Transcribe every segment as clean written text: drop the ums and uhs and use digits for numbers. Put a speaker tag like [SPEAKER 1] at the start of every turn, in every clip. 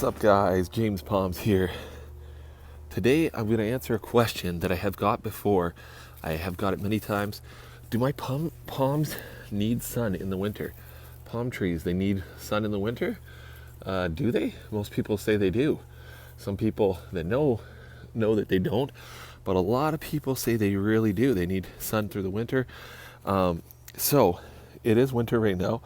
[SPEAKER 1] What's up, guys? James Palms here. Today I'm going to answer a question that I have got before. I have got it many times. Do my palms need sun in the winter? Palm trees, they need sun in the winter? Do they? Most people say they do. Some people that know that they don't, but a lot of people say they really do. They need sun through the winter. So it is winter right now.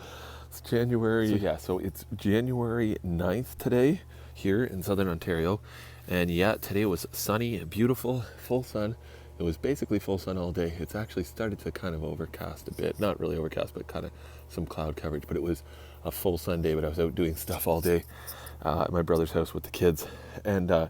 [SPEAKER 1] It's January. So it's January 9th today here in southern Ontario. And yeah, today was sunny and beautiful, full sun. It was basically full sun all day. It's actually started to kind of overcast a bit. Not really overcast, but kind of some cloud coverage. But it was a full sun day, but I was out doing stuff all day at my brother's house with the kids. And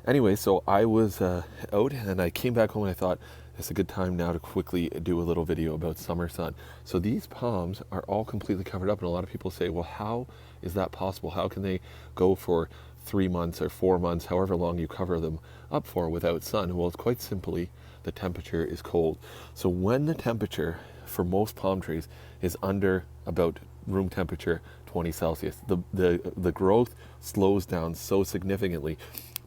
[SPEAKER 1] anyway, so I was out and I came back home and I thought, it's a good time now to quickly do a little video about summer sun. So these palms are all completely covered up, and a lot of people say, well, how is that possible? How can they go for 3 months or 4 months, however long you cover them up for, without sun? Well, it's quite simply the temperature is cold. So when the temperature for most palm trees is under about room temperature 20 Celsius, the growth slows down so significantly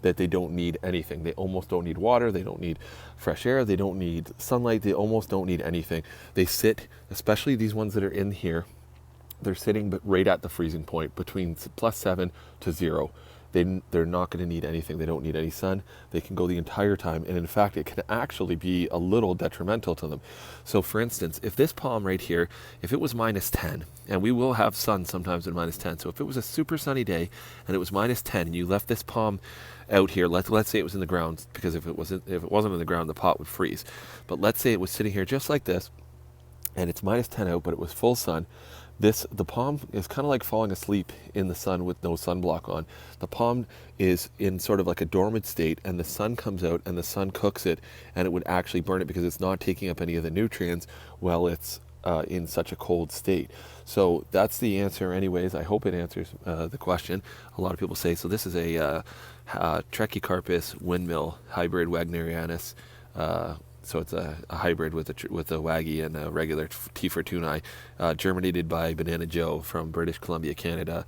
[SPEAKER 1] that they don't need anything. They almost don't need water, they don't need fresh air, they don't need sunlight, they almost don't need anything. They sit, especially these ones that are in here, they're sitting but right at the freezing point, between +7 to 0. They're not going to need anything. They don't need any sun. They can go the entire time, and in fact it can actually be a little detrimental to them. So for instance, if this palm right here, if it was -10, and we will have sun sometimes at -10, so if it was a super sunny day and it was -10 and you left this palm out here, let's say it was in the ground, because if it wasn't in the ground, the pot would freeze. But let's say it was sitting here just like this, and it's -10 out, but it was full sun. The palm is kind of like falling asleep in the sun with no sunblock on. The palm is in sort of like a dormant state, and the sun comes out and the sun cooks it, and it would actually burn it because it's not taking up any of the nutrients while it's in such a cold state. So that's the answer anyways. I hope it answers the question. A lot of people say, so this is a Trachycarpus windmill hybrid Wagnerianus. So it's a hybrid with a Waggy and a regular T Fortunae, germinated by Banana Joe from British Columbia, Canada.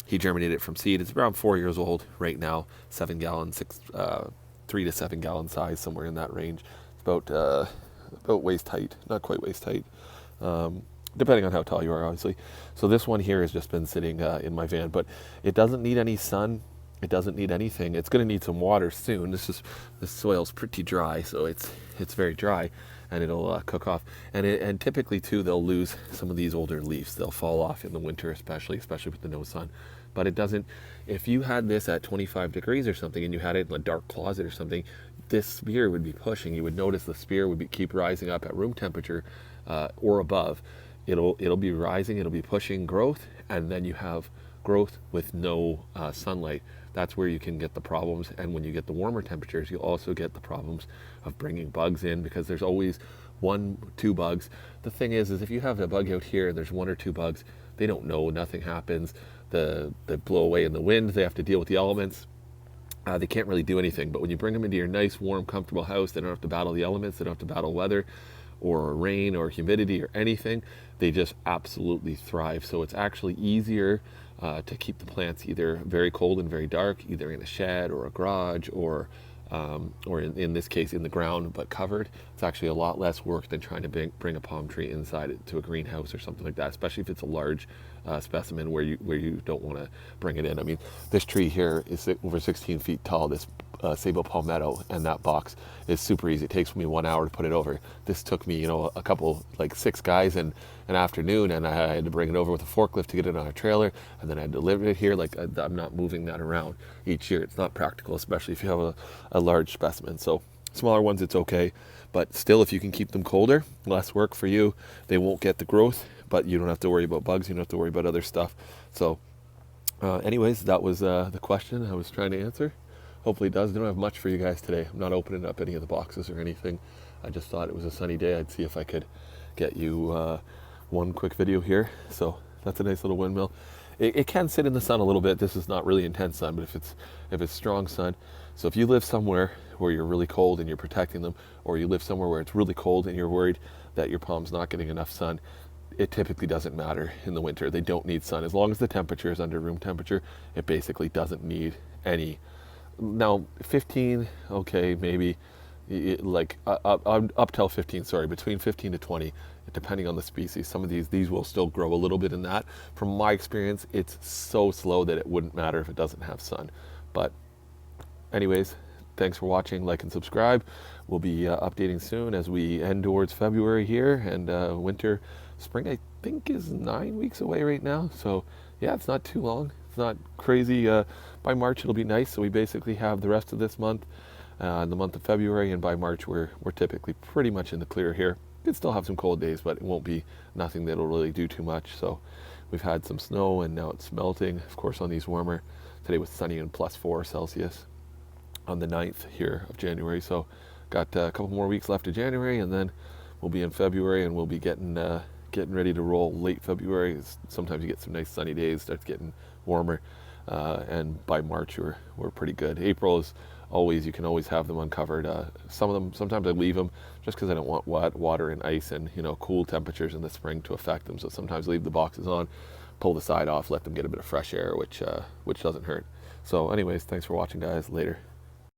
[SPEAKER 1] He germinated it from seed. It's around 4 years old right now, 7 gallon, 3 to 7 gallon size, somewhere in that range. It's about waist height, not quite waist height, depending on how tall you are, obviously. So this one here has just been sitting in my van, but it doesn't need any sun. It doesn't need anything. It's going to need some water soon. This soil's pretty dry, so it's very dry, and it'll cook off. And typically too, they'll lose some of these older leaves. They'll fall off in the winter, especially with the no sun. But it doesn't. If you had this at 25 degrees or something, and you had it in a dark closet or something, this spear would be pushing. You would notice the spear would keep rising up at room temperature or above. It'll be rising. It'll be pushing growth, and then you have growth with no sunlight. That's where you can get the problems. And when you get the warmer temperatures, you'll also get the problems of bringing bugs in, because there's always 1-2 bugs. The thing is if you have a bug out here and there's 1 or 2 bugs, they don't know, nothing happens. They blow away in the wind. They have to deal with the elements. They can't really do anything. But when you bring them into your nice, warm, comfortable house, they don't have to battle the elements. They don't have to battle weather or rain or humidity or anything. They just absolutely thrive. So it's actually easier to keep the plants either very cold and very dark, either in a shed or a garage, or in this case in the ground but covered. It's actually a lot less work than trying to bring a palm tree inside it to a greenhouse or something like that, especially if it's a large specimen where you don't want to bring it in. I mean, this tree here is over 16 feet tall, this Sable Palmetto, and that box is super easy. It takes me 1 hour to put it over. This took me, a couple, like 6 guys in an afternoon, and I had to bring it over with a forklift to get it on a trailer, and then I delivered it here. Like, I'm not moving that around each year. It's not practical, especially if you have a large specimen. So smaller ones, it's okay, but still, if you can keep them colder, less work for you. They won't get the growth, but you don't have to worry about bugs. You don't have to worry about other stuff. So anyways, that was the question I was trying to answer. Hopefully it does. I don't have much for you guys today. I'm not opening up any of the boxes or anything. I just thought it was a sunny day. I'd see if I could get you one quick video here. So that's a nice little windmill. It can sit in the sun a little bit. This is not really intense sun, but if it's strong sun. So if you live somewhere where you're really cold and you're protecting them, or you live somewhere where it's really cold and you're worried that your palm's not getting enough sun, it typically doesn't matter in the winter. They don't need sun. As long as the temperature is under room temperature, it basically doesn't need any. Now, 15, okay, maybe, like up till 15, sorry, between 15 to 20, depending on the species. Some of these will still grow a little bit in that. From my experience, it's so slow that it wouldn't matter if it doesn't have sun. But anyways, thanks for watching. Like and subscribe. We'll be updating soon as we end towards February here, and winter, spring I think is 9 weeks away right now. So yeah, it's not too long. It's not crazy. By March it'll be nice. So we basically have the rest of this month, the month of February, and by March we're typically pretty much in the clear here. Could still have some cold days, but it won't be nothing that'll really do too much. So we've had some snow and now it's melting. Of course, on these warmer. Today was sunny and +4 Celsius on the 9th here of January. So got a couple more weeks left of January, and then we'll be in February, and we'll be getting ready to roll late February. Sometimes you get some nice sunny days, starts getting warmer, and by March we're pretty good. April is always, you can always have them uncovered. Some of them, sometimes I leave them just because I don't want wet water and ice and cool temperatures in the spring to affect them. So sometimes leave the boxes on, pull the side off, let them get a bit of fresh air, which doesn't hurt. So anyways, thanks for watching, guys. Later.